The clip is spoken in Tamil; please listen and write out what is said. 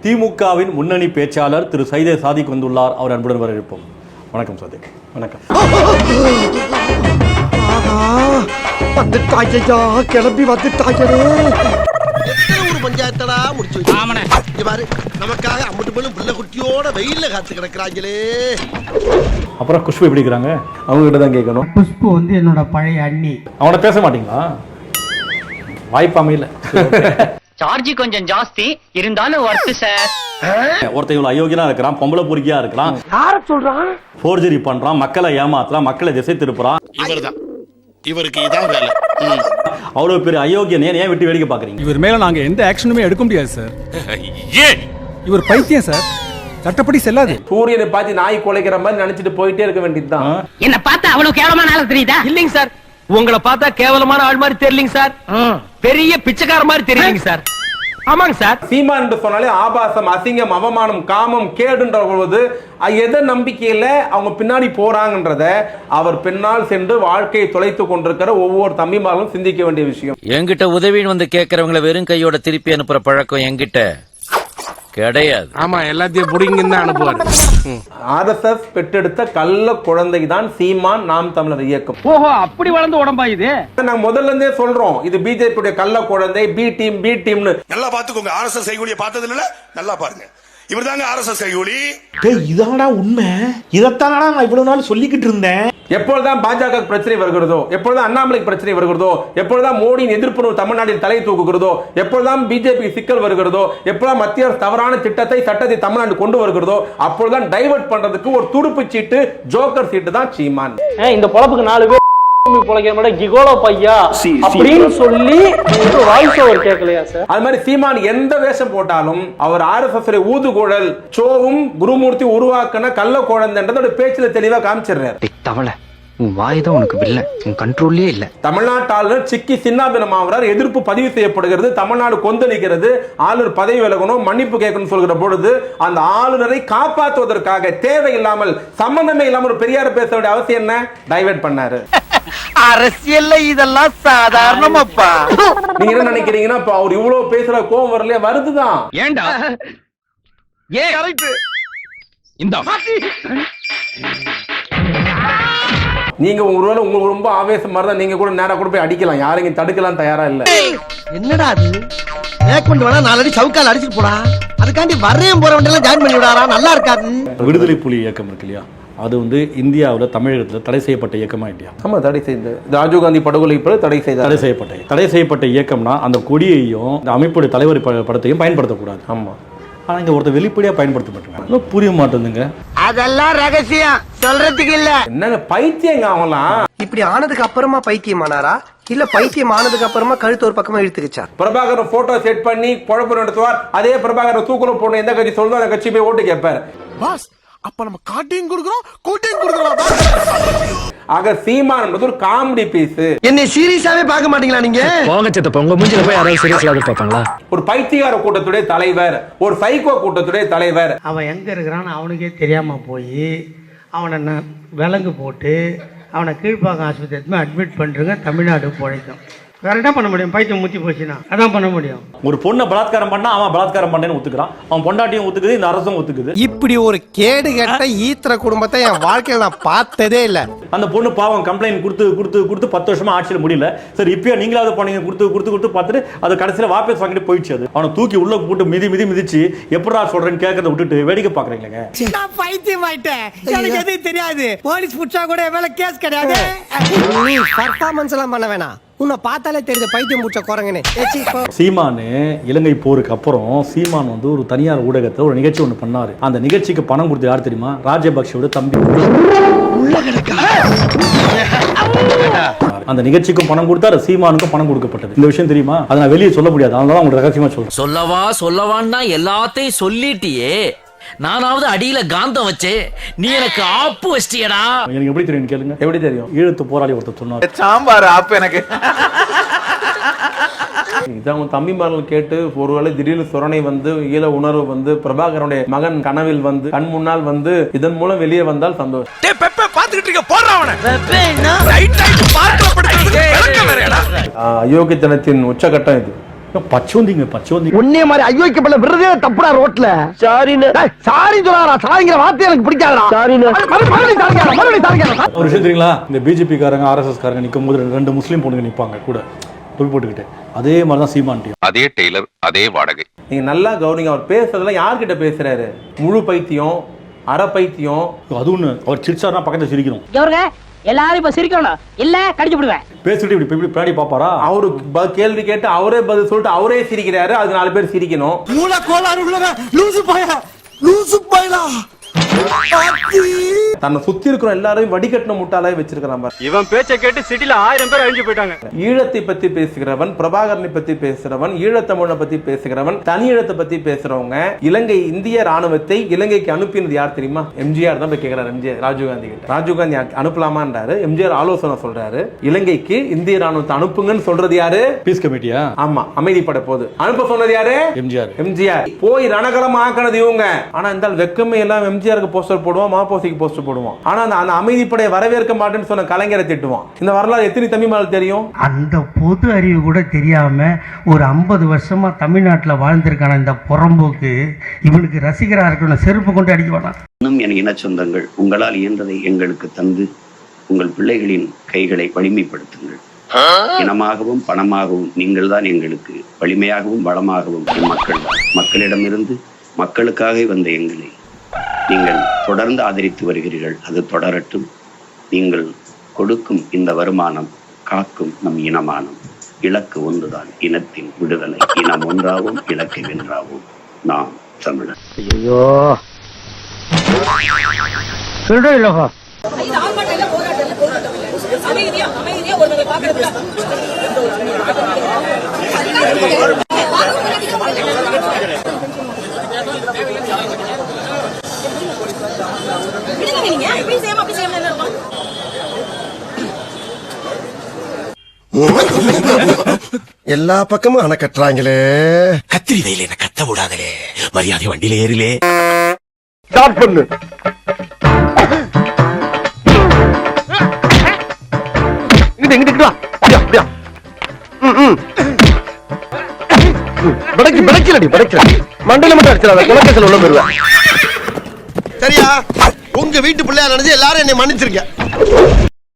திமுகவின் முன்னணி பேச்சாளர் திரு சைதே சாதிக் வந்துள்ளார். அவர் அன்புடன் வரவேற்போம். வணக்கம் சாதிக். வணக்கம். கிளம்பி வந்துட்டாங்க. பஞ்சாயத்தடா முடிச்சு பாரு, நமக்காக அம்மட்டு போலும் புள்ள குட்டியோட வெயில்ல காத்து கிடக்குறாங்களே. அப்புறம் குஷ்பு எப்படி இருக்கிறாங்க? அவங்க கிட்ட தான் கேட்கணும். குஷ்பு வந்து என்னோட பழைய அண்ணி. அவனை பேச மாட்டீங்களா? வாய்ப்பாமையில சார்ஜ் கொஞ்சம் ஜாஸ்தி இருந்தாலும் வர்த்து சார். ஒருத்தன் இவ்வளவு அயோக்கியனா இருக்கிறான், பொம்பளை பொறுக்கியா இருக்கிறான், யார சொல்றான்? போர்ஜரி பண்றான், மக்களை ஏமாத்துறான், மக்களை திசை திருப்புறான். இவர்தான், இவருக்கு இதான் வேலை. அவ்வளவு பெரிய அயோக்கியன் ஏன் விட்டு வேடிக்கை பாக்குறீங்க? இவர் மேல நாங்க எந்த ஆக்ஷனுமே எடுக்க முடியாது சார். இவர் பைத்தியம் சார், சட்டப்படி செல்லாது. சூரியனை பார்த்து நாய் குலைக்கிற மாதிரி நினைச்சிட்டு போயிட்டே இருக்க வேண்டியதுதான். என்ன பார்த்தா அவ்வளவு கேவலமான ஆளு தெரியுதா? இல்லைங்க சார், உங்களை பார்த்தா கேவலமான ஆள் மாதிரி தெரியலங்க சார், பெரிய பிச்சைக்கார மாதிரி தெரியுங்க சார். ஆமாங்க சார். சீமான் என்று சொன்னாலே ஆபாசம், அசிங்கம், அவமானம், காமம், கேடுன்ற பொழுது எதை நம்பிக்கையில அவங்க பின்னாடி போறாங்கன்றத அவர் பின்னால் சென்று வாழ்க்கையை தொலைத்து கொண்டிருக்கிற ஒவ்வொரு தம்பிமார்களும் சிந்திக்க வேண்டிய விஷயம். என்கிட்ட உதவின்னு வந்து கேட்கறவங்களை வெறும் கையோட திருப்பி அனுப்புற பழக்கம் என்கிட்ட கிடையாது. ஆமா, எல்லாத்தையும் புடிங்கன்னு தான் அனுப்புவாரு. RSS பெற்றெடுத்த கள்ள குழந்தை தான் சீமான் நாம் தமிழர் இயக்கம். ஓஹோ, அப்படி வளர்ந்த உடம்பா இது? நாங்க முதல்ல இருந்தே சொல்றோம், இது பிஜேபி கள்ள குழந்தை, பி டீம்னு. நல்லா பாத்துக்கோங்க. RSS கைகூலியை பார்த்தது இல்ல, நல்லா பாருங்க. இவர் தாங்க RSS கைகூலி. இதாடா உண்மை, இதத்தானடா நான் இவ்வளவு நாள் சொல்லிக்கிட்டு இருந்தேன். எப்பொழுதுதான் பாஜக பிரச்சனை வருகிறதோ, எப்பொழுதுதான் அண்ணாமலைக்கு பிரச்சனை வருகிறதோ, எப்பொழுதுதான் மோடியின் எதிர்ப்பு தமிழ்நாட்டில் தலை தூக்குகிறதோ, எப்பொழுதுதான் பிஜேபி சிக்கல் வருகிறதோ, எப்பொழுதுதான் மத்திய தவறான திட்டத்தை சட்டத்தை தமிழ்நாடு கொண்டு வருகிறதோ, அப்பொழுதுதான் டைவர்ட் பண்றதுக்கு ஒரு துடுப்பு சீட்டு, ஜோக்கர் சீட்டு தான் சீமான். இந்த பொழப்புக்கு 4 பேர் கிகோலோ பையா அப்படின்னு சொல்லி வாய்ஸ் ஓவர் கேட்கலையா சார்? அது மாதிரி சீமான் எந்த வேஷம் போட்டாலும் அவர் RSS ஊதுகுழல் சோவும் குருமூர்த்தி உருவாக்கின கள்ள குழந்தைன்றதோட பேச்சுல தெளிவா காமிச்சிடுறாரு. தவளை, உன் வாய் தான் உனக்கு வில்ல, உன் கண்ட்ரோல்லே இல்ல. தமிழ்நாட்டு ஆளுநர் சிக்கி சின்னாபினம் ஆகிறார், எதிர்ப்பு பதிவு செய்யப்படுகிறது, தமிழ்நாடு கொந்தளிக்கிறது, ஆளுநர் பதவி விலகணும், மன்னிப்பு கேட்கணும் சொல்கிற பொழுது அந்த ஆளுநரை காப்பாற்றுவதற்காக தேவையில்லாமல் சம்பந்தமே இல்லாமல் ஒரு பெரியார் பேச வேண்டிய அவசியம் என்ன? டைவர்ட் பண்ணாரு. அரசியல்ல இதெல்லாம் சாதாரணமாப்பா. நீங்க என்ன நினைக்கிறீங்கன்னா அவர் இவ்வளவு பேசுற கோவம் வரலையா? வருதுதான். ஏண்டா ஏ கரெக்ட். இந்த நீங்க ஒருவேளை உங்களுக்கு ரொம்ப ஆவேசமா இருந்தா நீங்க கூட நேரா கூட போய் அடிக்கலாம், யாரையும் தடுக்கலாம் தயாரா இல்ல. என்னடா அது? மேற்கொண்டு வேணா 4 அடி சவுக்கால அடிச்சுட்டு போடா. அதுக்காண்டி வரையும் போற வண்டியெல்லாம் ஜாயின் பண்ணி விடாரா? நல்லா இருக்காது. விடுதலை புலி இயக்கம் இருக்கு இல்லையா, அது வந்து இந்தியாவில் தமிழகத்தில் தடை செய்யப்பட்ட இயக்கமா இல்லையா? ஆமா, தடை செய்து ராஜீவ்காந்தி படுகொலை தடை செய்யப்பட்ட இயக்கம்னா அந்த கொடியையும் இந்த அமைப்புடைய தலைவர் படத்தையும் பயன்படுத்தக்கூடாது. ஆமா, ஆனா இங்க ஒருத்தர் வெளிப்படையா பயன்படுத்த புரிய மாட்டேங்குதுங்க. அதெல்லாம் ரகசியம் சொல்றதுக்கு இல்ல. என்னங்க பைத்தியங்க அவங்களாம்? இப்படி ஆனதுக்கு அப்புறமா பைத்தியமானாரா, இல்ல பைத்தியம் ஆனதுக்கு அப்புறமா கழுத்து ஒரு பக்கமா இழுத்துக்கிச்சா? பிரபாகரன் போட்டோ செட் பண்ணி குழப்பம் நடத்துவார். அதே பிரபாகரன் தூக்குல போன எந்த கட்சி சொல்றோம் அந்த கட்சி போய் ஓட்டு கேட்பாரு. பாஸ், அப்ப நம்ம காட்டையும் கொடுக்கிறோம், கூட்டையும் கொடுக்கிறோம். ஆக சீமான் என்பது ஒரு காமெடி பீஸ். என்னை சீரியஸாவே பார்க்க மாட்டீங்களா நீங்க? போங்க சித்தப்பா, உங்க மூஞ்சில போய் யாராவது சீரியஸா பார்ப்பாங்களா? ஒரு பைத்தியக்கார கூட்டத்துடைய தலைவர், ஒரு சைக்கோ கூட்டத்துடைய தலைவர். அவன் எங்க இருக்கிறான்னு அவனுக்கே தெரியாம போய் அவனை விலங்கு போட்டு அவனை கீழ்ப்பாக்கம் ஆஸ்பத்திரி அட்மிட் பண்றதுங்க தமிழ்நாடு பிழைக்கும். வேற என்ன பண்ண முடியும்? பைத்தியம் முத்தி போச்சுன்னா அதான் பண்ண முடியும். ஒரு பொண்ணை பலாத்காரம் பண்ணா அவன் பலாத்காரம் பண்ணேன்னு ஒத்துக்கிறான், அவன் பொண்டாட்டியும் ஒத்துக்குது, இந்த அரசும் ஒத்துக்குது. இப்படி ஒரு கேடு கெட்ட ஈத்திர குடும்பத்தை என் வாழ்க்கையில நான் பார்த்ததே இல்ல. அந்த பொண்ணு பாவம் கம்ப்ளைண்ட் கொடுத்து 10 வருஷமா ஆட்சியில் முடியல. சரி, இப்பயே நீங்களாவது பண்ணீங்க, கொடுத்து பார்த்துட்டு அது கடைசியில் வாபஸ் வாங்கிட்டு போயிடுச்சு. அது அவனை தூக்கி உள்ள போட்டு மிதிச்சு எப்படா சொல்றேன்னு கேட்கறத விட்டுட்டு வேடிக்கை பாக்குறீங்களே. நான் பைத்தியம் ஆயிட்டேன், எனக்கு எதுவும் தெரியாது. போலீஸ் புடிச்சா கூட மேல கேஸ் கிடையாது. பர்ஃபார்மன்ஸ் எல்லாம் பண்ண வேணாம், உன்னை பார்த்தாலே தெரியுது பைத்தியம் மூச்ச குரங்கன்னு. சீமான் இலங்கை போருக்கு அப்புறம் சீமான் வந்து ஒரு தனியார் ஊடகத்தில் ஒரு நிகழ்ச்சி ஒன்று பண்ணாரு. அந்த நிகழ்ச்சிக்கு பணம் கொடுத்து யார் தெரியுமா? ராஜபக்சேவோட தம்பி. அந்த நிகழ்ச்சிக்கும் பணம் கொடுத்தாரு, சீமானுக்கும் பணம் கொடுக்கப்பட்டது. இந்த விஷயம் தெரியுமா? அதை நான் வெளியே சொல்ல முடியாது, அதனால உங்களுக்கு ரகசியமா சொல்றேன். சொல்லவான்னா எல்லாத்தையும் சொல்லிட்டியே. நானாவது அடியில காந்தம் வச்சே, நீ எனக்கு ஆப்பு வச்சிட்டியடா. எனக்கு எப்படி தெரியும் கேளுங்க. எப்படி தெரியும்? ஈழத்து போராளி ஒருத்தர் சொன்னார், சாம்பார் ஆப்பு எனக்கு. இதான் தம்பிமார்கள் கேட்டு ஒருவேளை திடீர்னு சுரணை வந்து ஈழ உணர்வு வந்து பிரபாகரனுடைய மகன் கனவில் வந்து கண் முன்னால் வந்து இதன் மூலம் வெளியே வந்தால் சந்தோஷம். அயோக்கியத்தனத்தின் உச்சகட்டம் இது. பச்சோந்திங்க உன்னைய மாதிரி ஐயோக்கப்பட்ட விருதே தப்புடா ரோட்ல. சாரின்னு சாரி சொல்லாரா, சாரிங்கிற வார்த்தை எனக்கு பிடிக்காதடா. சாரின்னு ஒரு விஷயம் தெரியுங்களா, இந்த பிஜேபி காரங்க RSS காரங்க நிற்கும் போது 2 முஸ்லீம் பொண்ணுங்க நிற்பாங்க கூட தொப்பி போட்டுக்கிட்டு. அதே மாதிரி தான் சீமான்ட்டியும், அதே டெய்லர், அதே வாடகை. நீங்க நல்லா கவனிங்க, அவர் பேசுறதுல யார்கிட்ட பேசுறாரு? முழு பைத்தியம், அரை பைத்தியம். அது ஒண்ணு, அவர் சிரிச்சாருன்னா பக்கத்துல சிரிக்கணும். எல்லாரும் இப்ப சிரிக்கணும், இல்ல கடிச்சு விடுவேன். பேசிட்டு இப்படி பிராடி பாப்பாரா? அவரு கேள்வி கேட்டு அவரே பதில் சொல்லிட்டு அவரே சிரிக்கிறாரு, அதுக்கு 4 பேர் சிரிக்கணும். மூல கோளாறு உள்ளவ லூசு பையலா. தன்னை சுத்தி இருக்கிற எல்லாரையும் வடிகட்டின முட்டாளே வச்சிருக்கிறான். இவன் பேச்சை கேட்டு சிட்டில 1000 பேர் அழிஞ்சு போயிட்டாங்க. ஈழத்தை பத்தி பேசுகிறவன், பிரபாகரனை பத்தி பேசுறவன், ஈழத்தமிழனை பத்தி பேசுகிறவன், தனி ஈழத்தை பத்தி பேசுறவங்க, இலங்கை இந்திய ராணுவத்தை இலங்கைக்கு அனுப்பினது யார் தெரியுமா? எம்ஜிஆர் தான் போய் கேட்கிறார். எம்ஜிஆர் ராஜீவ்காந்தி கிட்ட, ராஜீவ்காந்தி அனுப்பலாமான்றாரு. எம்ஜிஆர் ஆலோசனை சொல்றாரு, இலங்கைக்கு இந்திய ராணுவத்தை அனுப்புங்கன்னு சொல்றது யாரு? பீஸ் கமிட்டியா? ஆமா, அமைதிப்பட போது அனுப்ப சொன்னது யாரு? எம்ஜிஆர். போய் ரணகலம் ஆக்கினது இவங்க. ஆனா இந்த வெக்கமே எல்லாம் எம்ஜிஆருக்கு போஸ்டர் போடுவான், மாப்போசிக்கு போஸ்டர் போடுவான். ஆனா அந்த அமைதிப்படையை வரவேற்க மாட்டேன்னு சொன்ன கலைஞரை திட்டுவான். இந்த வரலாறு எத்தனை தமிழ்மால் தெரியும்? அந்த பொது அறிவு கூட தெரியாம ஒரு 50 வருஷமா தமிழ்நாட்டில் வாழ்ந்திருக்கான இந்த புறம்போக்கு இவனுக்கு ரசிகரா இருக்கணும், செருப்பு கொண்டு அடிக்க வேணாம். இன்னும் என் இன சொந்தங்கள், உங்களால் இயன்றதை எங்களுக்கு தந்து உங்கள் பிள்ளைகளின் கைகளை வலிமைப்படுத்துங்கள். இனமாகவும் பணமாகவும் நீங்கள் தான் எங்களுக்கு, வலிமையாகவும் வளமாகவும் என் மக்கள் தான். மக்களிடமிருந்து மக்களுக்காக வந்த எங்களை நீங்கள் தொடர்ந்து ஆதரித்து வருகிறீர்கள். அது தொடரட்டும். நீங்கள் கொடுக்கும் இந்த வருமானம் காக்கும் நம் இனமானம். இலக்கு ஒன்றுதான், இனத்தின் விடுதலை. இனம் ஒன்றாவும் இலக்கை வென்றாவும் நாம் தமிழர். ஐயோ இல்லவா எல்லா பக்கமும் அணை கட்டுறாங்களே. கத்திரி வெயில என்ன கத்த விடாதே, மரியாதை வண்டியில ஏறிலே. ஸ்டார்ட் பண்ணு. இங்கிட்டு வா. அப்படியா படைக்கலடி மண்டையில மட்டும் அடிச்சிடாத, குலக்கேசல் உள்ள போயிருவேன். சரியா? உங்க வீட்டு பிள்ளையா நினைச்சு எல்லாரும் என்னை மன்னிச்சிருக்க.